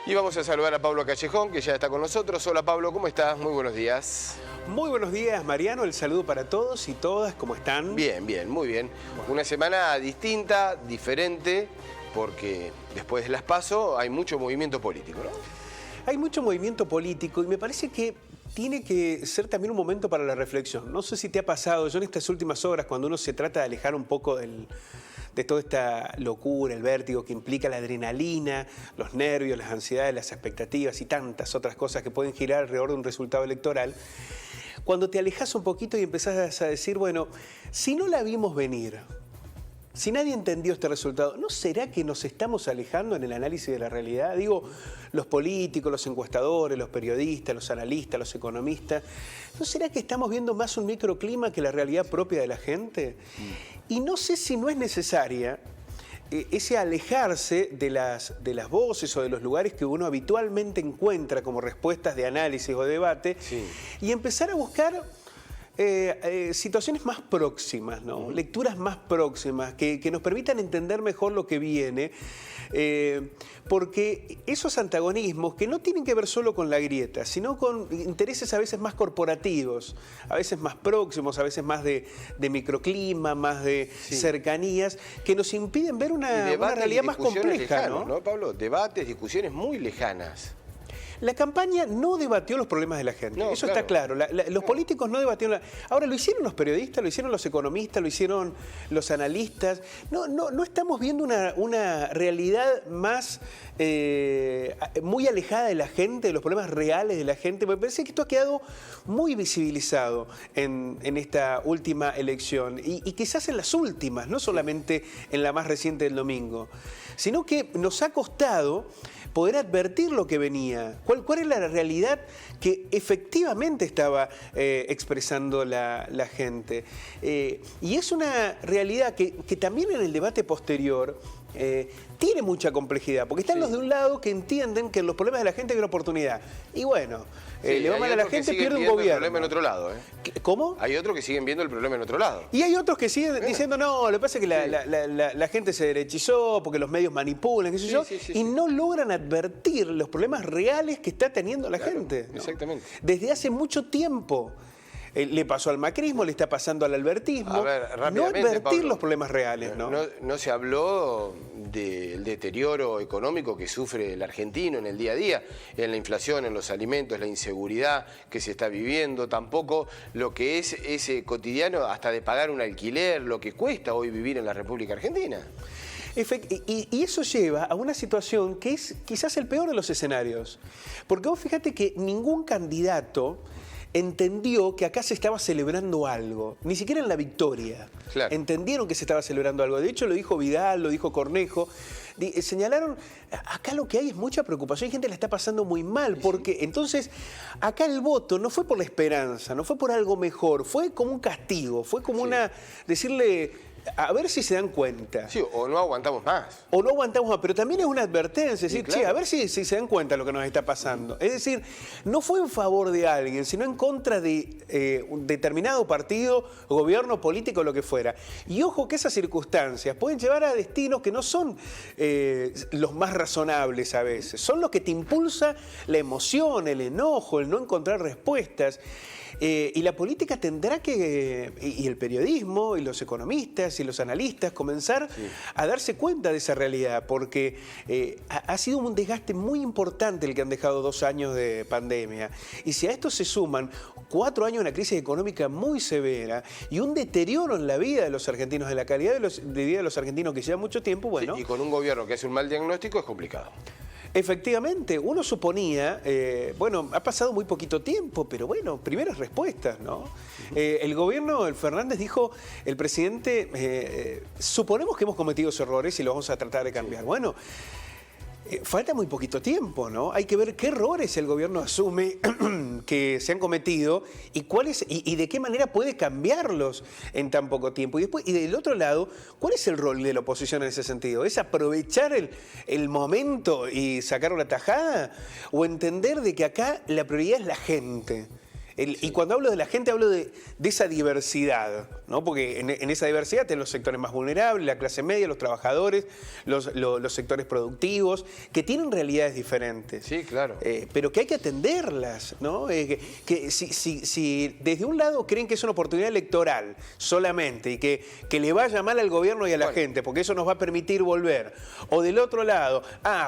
Y vamos a saludar a Pablo Callejón, que ya está con nosotros. Hola Pablo, ¿cómo estás? Muy buenos días. Muy buenos días, Mariano. El saludo para todos y todas. ¿Cómo están? Bien, bien, muy bien. Una semana distinta, diferente, porque después de las PASO hay mucho movimiento político, ¿no? Hay mucho movimiento político y me parece que tiene que ser también un momento para la reflexión. No sé si te ha pasado, yo en estas últimas horas, cuando uno se trata de alejar un poco de toda esta locura, el vértigo que implica la adrenalina, los nervios, las ansiedades, las expectativas y tantas otras cosas que pueden girar alrededor de un resultado electoral, cuando te alejas un poquito y empezás a decir, bueno, si no la vimos venir, si nadie entendió este resultado, ¿no será que nos estamos alejando en el análisis de la realidad? Digo, los políticos, los encuestadores, los periodistas, los analistas, los economistas, ¿no será que estamos viendo más un microclima que la realidad propia de la gente? Y no sé si no es necesaria ese alejarse de las voces o de los lugares que uno habitualmente encuentra como respuestas de análisis o debate, sí, y empezar a buscar situaciones más próximas, ¿no? Lecturas más próximas, que nos permitan entender mejor lo que viene, porque esos antagonismos que no tienen que ver solo con la grieta, sino con intereses a veces más corporativos, a veces más próximos, a veces más de microclima, más de cercanías, que nos impiden ver una realidad más compleja, lejanos, ¿no, Pablo? Debates, discusiones muy lejanas. La campaña no debatió los problemas de la gente, no, eso está claro. Los políticos no debatieron. Ahora, lo hicieron los periodistas, lo hicieron los economistas, lo hicieron los analistas. No estamos viendo una realidad más muy alejada de la gente, de los problemas reales de la gente. Me parece que esto ha quedado muy visibilizado en esta última elección y quizás en las últimas, no solamente en la más reciente del domingo, sino que nos ha costado poder advertir lo que venía, cuál es la realidad que efectivamente estaba expresando la gente. Y es una realidad que también en el debate posterior tiene mucha complejidad, porque están los de un lado que entienden que en los problemas de la gente hay una oportunidad. Y bueno, le va mal a la gente, pierde un gobierno. El problema en otro lado, ¿Cómo? Hay otros que siguen viendo el problema en otro lado. Y hay otros que siguen diciendo, no, lo que pasa es que la gente se derechizó porque los medios manipulan, qué sé yo, y no logran advertir los problemas reales que está teniendo la gente, ¿no? Exactamente. Desde hace mucho tiempo. Le pasó al macrismo, le está pasando al albertismo. A ver, no advertir, Pablo, los problemas reales, ¿no? No se habló del deterioro económico que sufre el argentino en el día a día, en la inflación, en los alimentos, la inseguridad que se está viviendo, tampoco lo que es ese cotidiano hasta de pagar un alquiler, lo que cuesta hoy vivir en la República Argentina. Y eso lleva a una situación que es quizás el peor de los escenarios. Porque vos fíjate que ningún candidato entendió que acá se estaba celebrando algo, ni siquiera en la victoria. Claro. Entendieron que se estaba celebrando algo. De hecho, lo dijo Vidal, lo dijo Cornejo. Señalaron, acá lo que hay es mucha preocupación, hay gente que la está pasando muy mal, porque entonces acá el voto no fue por la esperanza, no fue por algo mejor, fue como un castigo, fue como decirle, a ver si se dan cuenta. Sí, o no aguantamos más. O no aguantamos más, pero también es una advertencia, es decir, claro, a ver si se dan cuenta de lo que nos está pasando. Es decir, no fue en favor de alguien, sino en contra de un determinado partido, gobierno, político, lo que fuera. Y ojo que esas circunstancias pueden llevar a destinos que no son los más razonables a veces. Son los que te impulsa la emoción, el enojo, el no encontrar respuestas. Y la política tendrá que, y el periodismo, y los economistas, y los analistas, comenzar a darse cuenta de esa realidad, porque ha sido un desgaste muy importante el que han dejado 2 años de pandemia. Y si a esto se suman 4 años de una crisis económica muy severa y un deterioro en la vida de los argentinos, de la calidad de vida de los argentinos que lleva mucho tiempo, bueno. Sí, y con un gobierno que hace un mal diagnóstico es complicado. Efectivamente, uno suponía, bueno, ha pasado muy poquito tiempo, pero bueno, primeras respuestas, ¿no? El gobierno, el Fernández dijo, el presidente, suponemos que hemos cometido esos errores y los vamos a tratar de cambiar. Bueno, falta muy poquito tiempo, ¿no? Hay que ver qué errores el gobierno asume que se han cometido y cuáles y de qué manera puede cambiarlos en tan poco tiempo. Y del otro lado, ¿cuál es el rol de la oposición en ese sentido? ¿Es aprovechar el momento y sacar una tajada? ¿O entender de que acá la prioridad es la gente? Y cuando hablo de la gente, hablo de esa diversidad, ¿no? Porque en esa diversidad tenés los sectores más vulnerables, la clase media, los trabajadores, los sectores productivos, que tienen realidades diferentes. Sí, claro. Pero que hay que atenderlas, ¿no? Que si desde un lado creen que es una oportunidad electoral solamente y que le vaya mal al gobierno y a la gente, porque eso nos va a permitir volver, o del otro lado,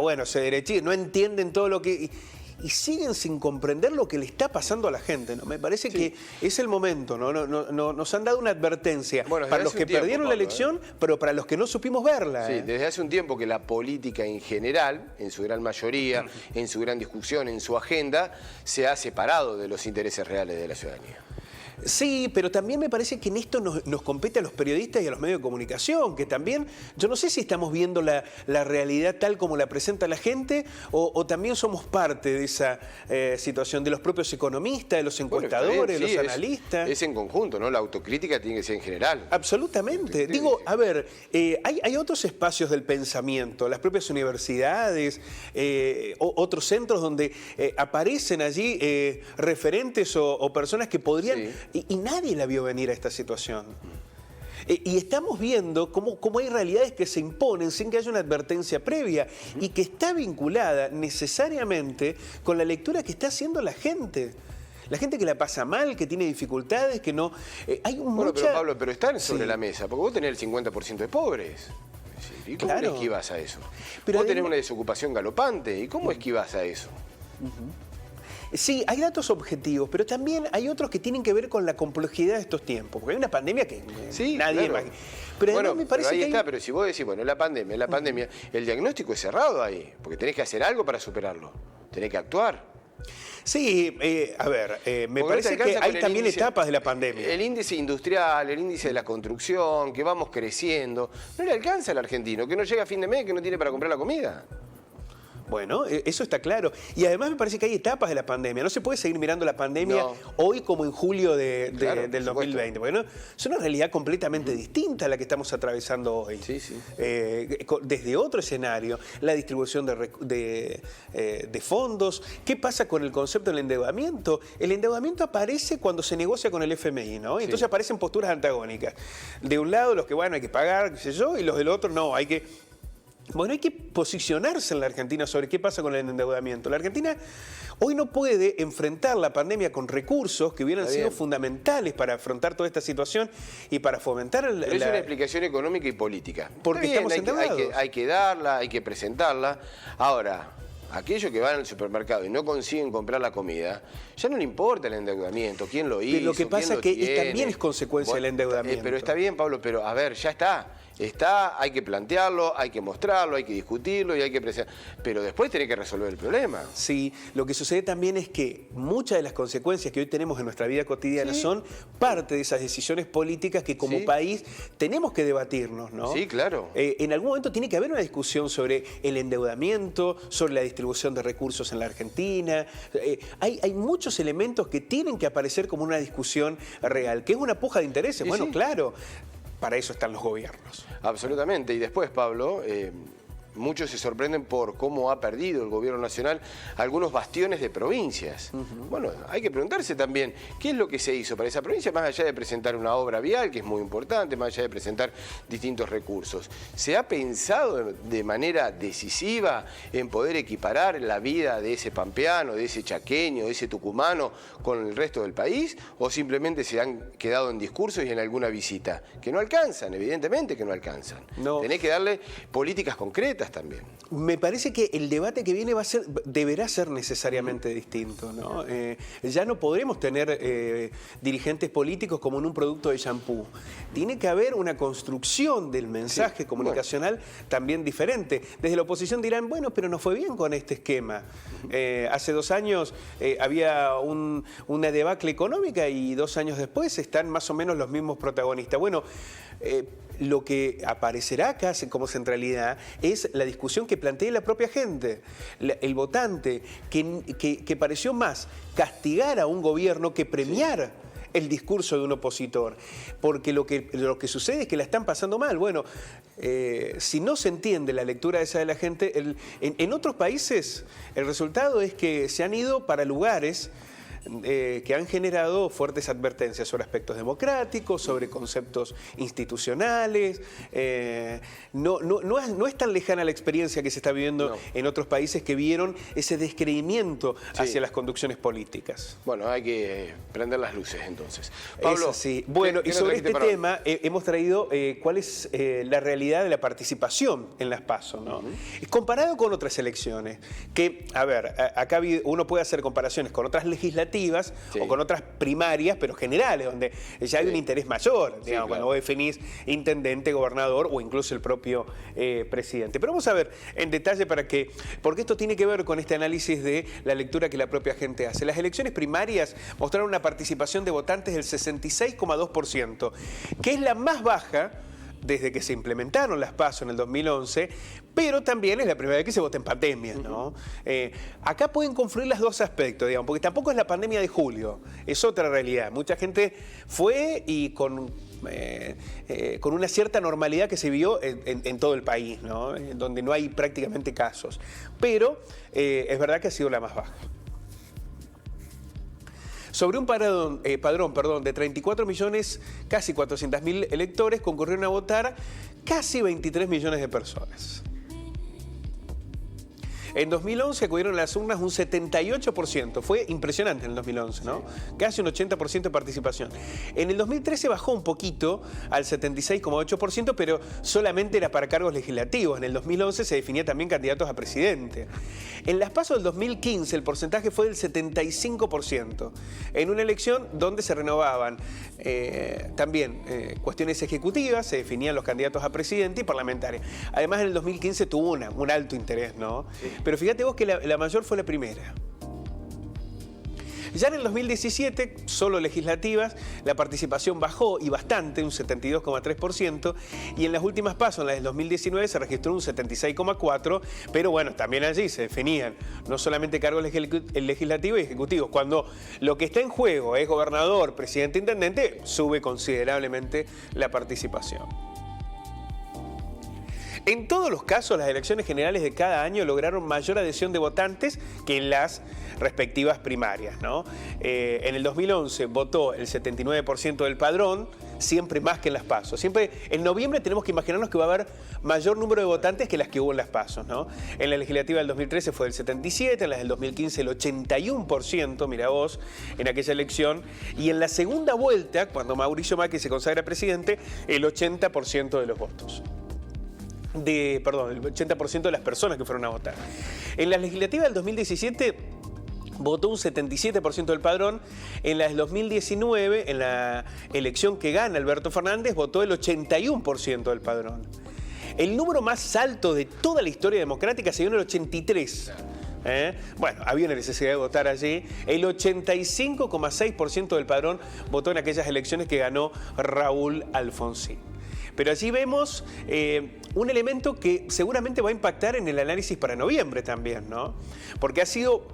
bueno, se derechizan, no entienden todo lo que... Y siguen sin comprender lo que le está pasando a la gente, ¿no? Me parece que es el momento, ¿no? Nos han dado una advertencia para los que perdieron la elección, pero para los que no supimos verla. Sí, desde hace un tiempo que la política en general, en su gran mayoría, en su gran discusión, en su agenda, se ha separado de los intereses reales de la ciudadanía. Sí, pero también me parece que en esto nos compete a los periodistas y a los medios de comunicación, que también, yo no sé si estamos viendo la realidad tal como la presenta la gente o también somos parte de esa situación, de los propios economistas, de los encuestadores, de los analistas. Es en conjunto, ¿no? La autocrítica tiene que ser en general. Absolutamente. Digo, a ver, hay otros espacios del pensamiento, las propias universidades, otros centros donde aparecen allí referentes o personas que podrían... Y nadie la vio venir a esta situación. Y estamos viendo cómo hay realidades que se imponen sin que haya una advertencia previa y que está vinculada necesariamente con la lectura que está haciendo la gente. La gente que la pasa mal, que tiene dificultades, que no... hay pero Pablo, pero están sobre la mesa, porque vos tenés el 50% de pobres. ¿Y cómo le esquivas a eso? Pero vos tenés una desocupación galopante, ¿y cómo esquivas a eso? Sí, hay datos objetivos, pero también hay otros que tienen que ver con la complejidad de estos tiempos, porque hay una pandemia que nadie imagina. Pero además me parece pero ahí que está, pero si vos decís, bueno, la pandemia, el diagnóstico es cerrado ahí, porque tenés que hacer algo para superarlo, tenés que actuar. Sí, a ver, me parece que hay también etapas de la pandemia. El índice industrial, el índice de la construcción, que vamos creciendo, no le alcanza al argentino, que no llega a fin de mes, que no tiene para comprar la comida. Bueno, eso está claro. Y además me parece que hay etapas de la pandemia. No se puede seguir mirando la pandemia hoy como en julio del 2020. Porque es una realidad completamente distinta a la que estamos atravesando hoy. Sí, sí. Desde otro escenario, la distribución de fondos. ¿Qué pasa con el concepto del endeudamiento? El endeudamiento aparece cuando se negocia con el FMI, ¿no? Entonces aparecen posturas antagónicas. De un lado, los que, bueno, hay que pagar, qué sé yo, y los del otro, no, hay que... Bueno, hay que posicionarse en la Argentina sobre qué pasa con el endeudamiento. La Argentina hoy no puede enfrentar la pandemia con recursos que hubieran sido fundamentales para afrontar toda esta situación y para fomentar Pero es una explicación económica y política. Porque estamos endeudados. Hay que darla, hay que presentarla. Ahora, aquellos que van al supermercado y no consiguen comprar la comida, ya no le importa el endeudamiento, quién lo hizo, pero lo que pasa es que también es consecuencia del endeudamiento. Pero está bien, Pablo, pero a ver, ya está. Hay que plantearlo, hay que mostrarlo, hay que discutirlo y hay que presentar. Pero después tenés que resolver el problema. Sí, lo que sucede también es que muchas de las consecuencias que hoy tenemos en nuestra vida cotidiana son parte de esas decisiones políticas que como país tenemos que debatirnos, ¿no? Sí, claro. En algún momento tiene que haber una discusión sobre el endeudamiento, sobre la distribución de recursos en la Argentina. Hay muchos elementos que tienen que aparecer como una discusión real, que es una puja de intereses. Bueno, claro. Para eso están los gobiernos. Absolutamente. Y después, Pablo, muchos se sorprenden por cómo ha perdido el gobierno nacional algunos bastiones de provincias. Bueno, hay que preguntarse también qué es lo que se hizo para esa provincia, más allá de presentar una obra vial, que es muy importante, más allá de presentar distintos recursos. ¿Se ha pensado de manera decisiva en poder equiparar la vida de ese pampeano, de ese chaqueño, de ese tucumano con el resto del país? ¿O simplemente se han quedado en discursos y en alguna visita? Que no alcanzan, evidentemente que no alcanzan. Tenés que darle políticas concretas también. Me parece que el debate que viene deberá ser necesariamente distinto, ¿no? Ya no podremos tener dirigentes políticos como en un producto de shampoo. Tiene que haber una construcción del mensaje comunicacional también diferente. Desde la oposición dirán, bueno, pero no fue bien con este esquema. Hace 2 años había una debacle económica y 2 años después están más o menos los mismos protagonistas. Bueno, lo que aparecerá acá como centralidad es la discusión que plantea la propia gente, el votante, que pareció más castigar a un gobierno que premiar el discurso de un opositor, porque lo que sucede es que la están pasando mal. Bueno, si no se entiende la lectura esa de la gente, en otros países el resultado es que se han ido para lugares que han generado fuertes advertencias sobre aspectos democráticos, sobre conceptos institucionales. No es tan lejana la experiencia que se está viviendo en otros países que vieron ese descreimiento hacia las conducciones políticas. Bueno, hay que prender las luces entonces. Pablo, sí. Bueno, y sobre este tema hemos traído cuál es la realidad de la participación en las PASO, ¿no? Comparado con otras elecciones, que, a ver, acá uno puede hacer comparaciones con otras legislativas o con otras primarias, pero generales, donde ya hay un interés mayor, digamos, cuando vos definís intendente, gobernador o incluso el propio presidente. Pero vamos a ver en detalle porque esto tiene que ver con este análisis de la lectura que la propia gente hace. Las elecciones primarias mostraron una participación de votantes del 66,2%, que es la más baja desde que se implementaron las PASO en el 2011, pero también es la primera vez que se vota en pandemia, ¿no? Acá pueden confluir los dos aspectos, digamos, porque tampoco es la pandemia de julio, es otra realidad. Mucha gente fue y con una cierta normalidad que se vio en todo el país, ¿no? Donde no hay prácticamente casos. Pero es verdad que ha sido la más baja. Sobre un padrón de 34 millones, casi 400.000 electores, concurrieron a votar casi 23 millones de personas. En 2011 acudieron a las urnas un 78%. Fue impresionante en el 2011, ¿no? Casi un 80% de participación. En el 2013 bajó un poquito al 76,8%, pero solamente era para cargos legislativos. En el 2011 se definía también candidatos a presidente. En las PASO del 2015 el porcentaje fue del 75%. En una elección donde se renovaban también cuestiones ejecutivas, se definían los candidatos a presidente y parlamentarios. Además en el 2015 tuvo un alto interés, ¿no? Sí. Pero fíjate vos que la mayor fue la primera. Ya en el 2017, solo legislativas, la participación bajó y bastante, un 72,3%, y en las últimas PASO, en las del 2019, se registró un 76,4%, pero bueno, también allí se definían no solamente cargos legislativos y ejecutivos. Cuando lo que está en juego es gobernador, presidente, intendente, sube considerablemente la participación. En todos los casos, las elecciones generales de cada año lograron mayor adhesión de votantes que en las respectivas primarias, ¿no? En el 2011 votó el 79% del padrón, siempre más que en las PASO. Siempre en noviembre tenemos que imaginarnos que va a haber mayor número de votantes que las que hubo en las PASO, ¿no? En la legislativa del 2013 fue el 77%, en las del 2015 el 81%, mira vos, en aquella elección. Y en la segunda vuelta, cuando Mauricio Macri se consagra presidente, el 80% de los votos. El 80% de las personas que fueron a votar. En la legislativa del 2017 votó un 77% del padrón. En la del 2019, en la elección que gana Alberto Fernández, votó el 81% del padrón. El número más alto de toda la historia democrática se dio en el 83%. Bueno, había una necesidad de votar allí. El 85,6% del padrón votó en aquellas elecciones que ganó Raúl Alfonsín. Pero allí vemos un elemento que seguramente va a impactar en el análisis para noviembre también, ¿no? Porque ha sido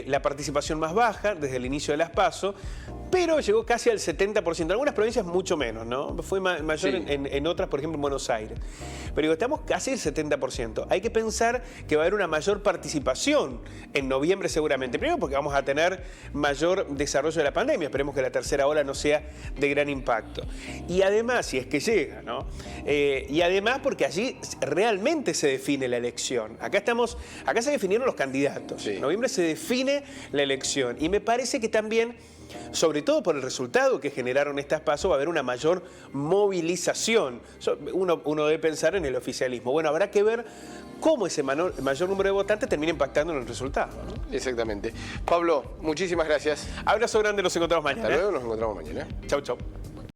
la participación más baja desde el inicio de las PASO, pero llegó casi al 70%. En algunas provincias mucho menos, ¿no? Fue mayor en otras, por ejemplo en Buenos Aires. Pero digo, estamos casi al 70%. Hay que pensar que va a haber una mayor participación en noviembre seguramente. Primero porque vamos a tener mayor desarrollo de la pandemia. Esperemos que la tercera ola no sea de gran impacto. Y además, si es que llega, ¿no? Y además porque allí realmente se define la elección. Acá se definieron los candidatos. En noviembre se define la elección. Y me parece que también, sobre todo por el resultado que generaron estas PASO, va a haber una mayor movilización. Uno debe pensar en el oficialismo. Bueno, habrá que ver cómo ese mayor número de votantes termina impactando en el resultado, ¿no? Exactamente. Pablo, muchísimas gracias. Abrazo grande, nos encontramos mañana. Hasta luego, nos encontramos mañana. Chau, chau.